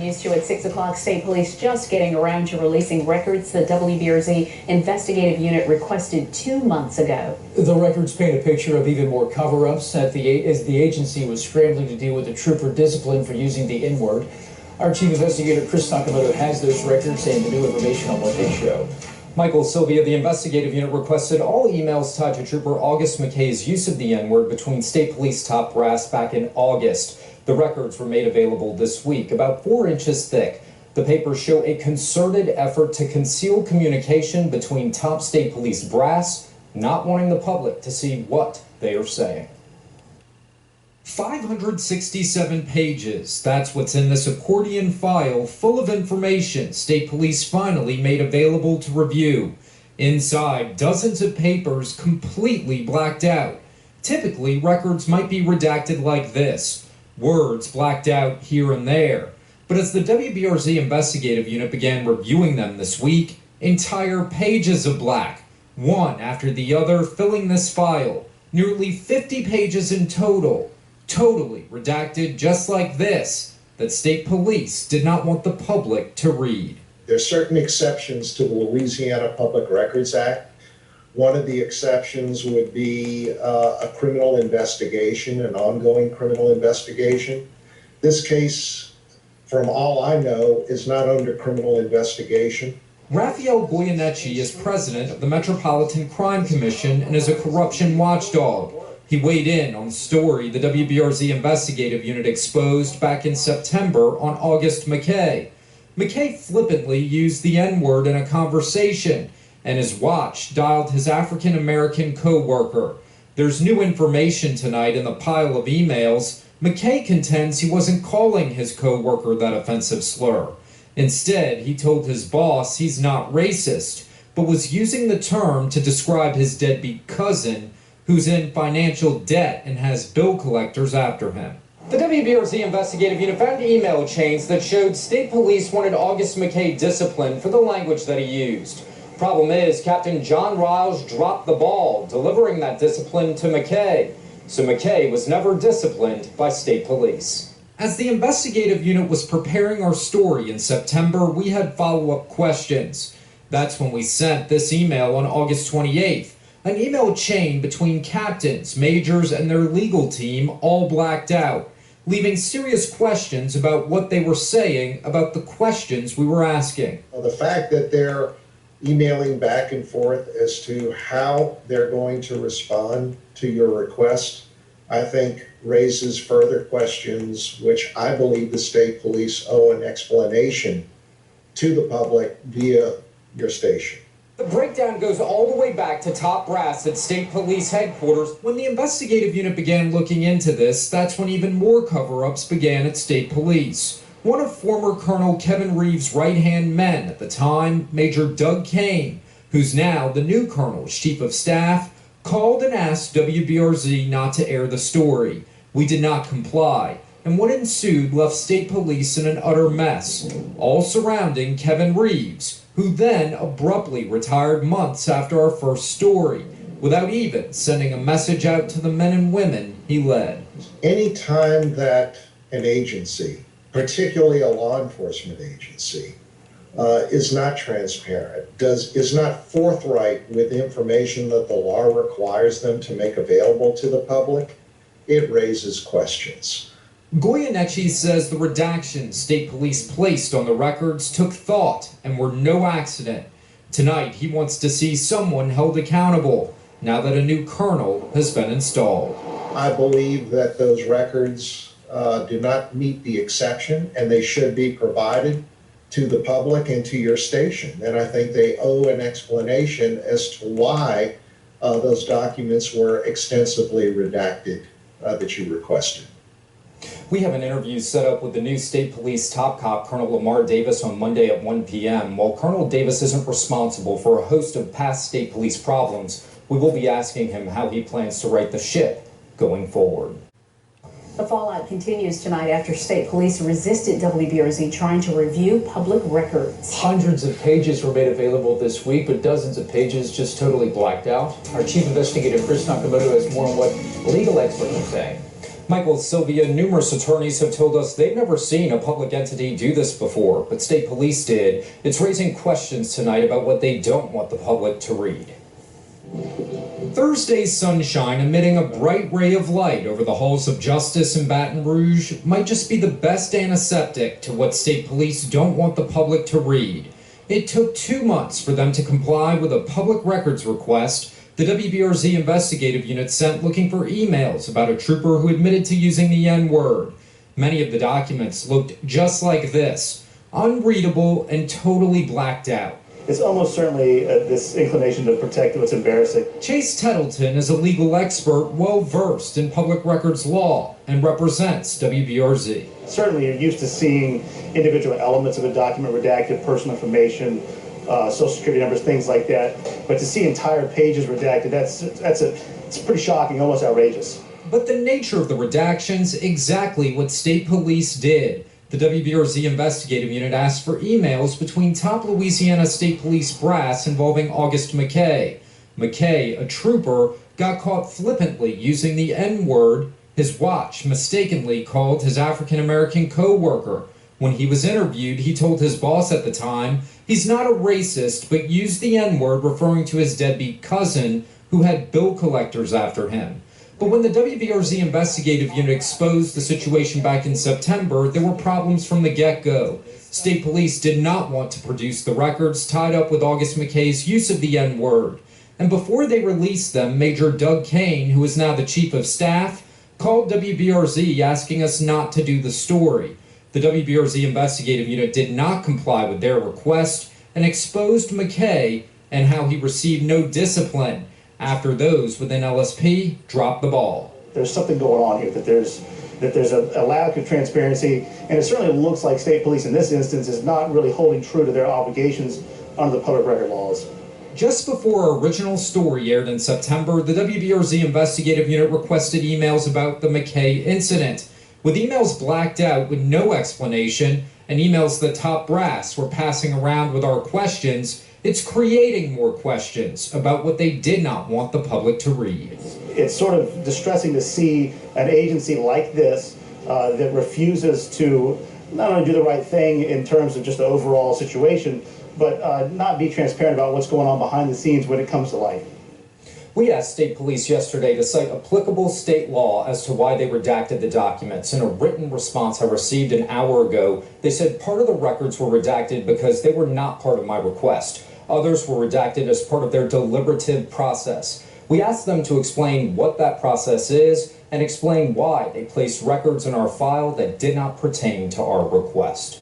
News 2 at 6 o'clock. State Police just getting around to releasing records the WBRZ investigative unit requested 2 months ago. The records paint a picture of even more cover-ups as the agency was scrambling to deal with the trooper discipline for using the N-word. Our chief investigator, Chris Nakamoto, has those records and the new information on what they show. Michael, Sylvia, the investigative unit requested all emails tied to Trooper August McKay's use of the N-word between State Police top brass back in August. The records were made available this week, about 4 inches thick. The papers show a concerted effort to conceal communication between top State Police brass, not wanting the public to see what they are saying. 567 pages. That's what's in this accordion file full of information State Police finally made available to review. Inside, dozens of papers completely blacked out. Typically, records might be redacted like this. Words blacked out here and there. But as the WBRZ investigative unit began reviewing them this week, entire pages of black, one after the other, filling this file. Nearly 50 pages in total. Totally redacted just like this, that State Police did not want the public to read. There are certain exceptions to the Louisiana Public Records Act. One of the exceptions would be a criminal investigation, an ongoing criminal investigation. This case, from all I know, is not under criminal investigation. Raphael Goyeneche is president of the Metropolitan Crime Commission and is a corruption watchdog. He weighed in on the story the WBRZ investigative unit exposed back in September on August McKay. McKay flippantly used the N-word in a conversation, and his watch dialed his African-American co-worker. There's new information tonight in the pile of emails. McKay contends he wasn't calling his co-worker that offensive slur. Instead, he told his boss he's not racist, but was using the term to describe his deadbeat cousin, who's in financial debt and has bill collectors after him. The WBRZ investigative unit found email chains that showed State Police wanted August McKay disciplined for the language that he used. Problem is, Captain John Riles dropped the ball, delivering that discipline to McKay. So McKay was never disciplined by State Police. As the investigative unit was preparing our story in September, we had follow-up questions. That's when we sent this email on August 28th. An email chain between captains, majors, and their legal team all blacked out, leaving serious questions about what they were saying about the questions we were asking. The fact that they're emailing back and forth as to how they're going to respond to your request, I think raises further questions, which I believe the State Police owe an explanation to the public via your station. The breakdown goes all the way back to top brass at State Police headquarters. When the investigative unit began looking into this, that's when even more cover-ups began at State Police. One of former Colonel Kevin Reeves' right-hand men at the time, Major Doug Kane, who's now the new Colonel's Chief of Staff, called and asked WBRZ not to air the story. We did not comply, and what ensued left State Police in an utter mess, all surrounding Kevin Reeves, who then abruptly retired months after our first story, without even sending a message out to the men and women he led. Anytime that an agency, particularly a law enforcement agency, is not transparent, is not forthright with information that the law requires them to make available to the public, it raises questions. Goyeneche says the redactions State Police placed on the records took thought and were no accident. Tonight, he wants to see someone held accountable now that a new colonel has been installed. I believe that those records do not meet the exception, and they should be provided to the public and to your station. And I think they owe an explanation as to why those documents were extensively redacted that you requested. We have an interview set up with the new State Police top cop, Colonel Lamar Davis, on Monday at 1 p.m. While Colonel Davis isn't responsible for a host of past State Police problems, we will be asking him how he plans to right the ship going forward. The fallout continues tonight after State Police resisted WBRZ trying to review public records. Hundreds of pages were made available this week, but dozens of pages just totally blacked out. Our chief investigator, Chris Nakamoto, has more on what legal experts are saying. Michael, Sylvia, numerous attorneys have told us they've never seen a public entity do this before, but state police did. It's raising questions tonight about what they don't want the public to read. Thursday's sunshine emitting a bright ray of light over the halls of justice in Baton Rouge might just be the best antiseptic to what state police don't want the public to read. It took 2 months for them to comply with a public records request the WBRZ investigative unit sent looking for emails about a trooper who admitted to using the N-word. Many of the documents looked just like this, unreadable and totally blacked out. It's almost certainly this inclination to protect what's embarrassing. Chase Tettleton is a legal expert well-versed in public records law and represents WBRZ. Certainly you're used to seeing individual elements of a document redacted, personal information, social security numbers, things like that. But to see entire pages redacted, it's pretty shocking, almost outrageous. But the nature of the redactions, exactly what state police did. The WBRZ investigative unit asked for emails between top Louisiana State Police brass involving August McKay. McKay, a trooper, got caught flippantly using the N-word his watch mistakenly called his African-American co-worker. When he was interviewed, he told his boss at the time he's not a racist, but used the N-word referring to his deadbeat cousin who had bill collectors after him. But when the WBRZ investigative unit exposed the situation back in September, there were problems from the get-go. State police did not want to produce the records tied up with August McKay's use of the N-word. And before they released them, Major Doug Kane, who is now the chief of staff, called WBRZ asking us not to do the story. The WBRZ investigative unit did not comply with their request and exposed McKay and how he received no discipline after those within LSP dropped the ball. There's something going on here, that there's a lack of transparency, and it certainly looks like state police in this instance is not really holding true to their obligations under the public record laws. Just before our original story aired in September, the WBRZ investigative unit requested emails about the McKay incident. With emails blacked out with no explanation and emails the top brass were passing around with our questions, it's creating more questions about what they did not want the public to read. It's sort of distressing to see an agency like this that refuses to not only do the right thing in terms of just the overall situation, but not be transparent about what's going on behind the scenes when it comes to life. We asked state police yesterday to cite applicable state law as to why they redacted the documents. In a written response I received an hour ago, they said part of the records were redacted because they were not part of my request. Others were redacted as part of their deliberative process. We asked them to explain what that process is and explain why they placed records in our file that did not pertain to our request.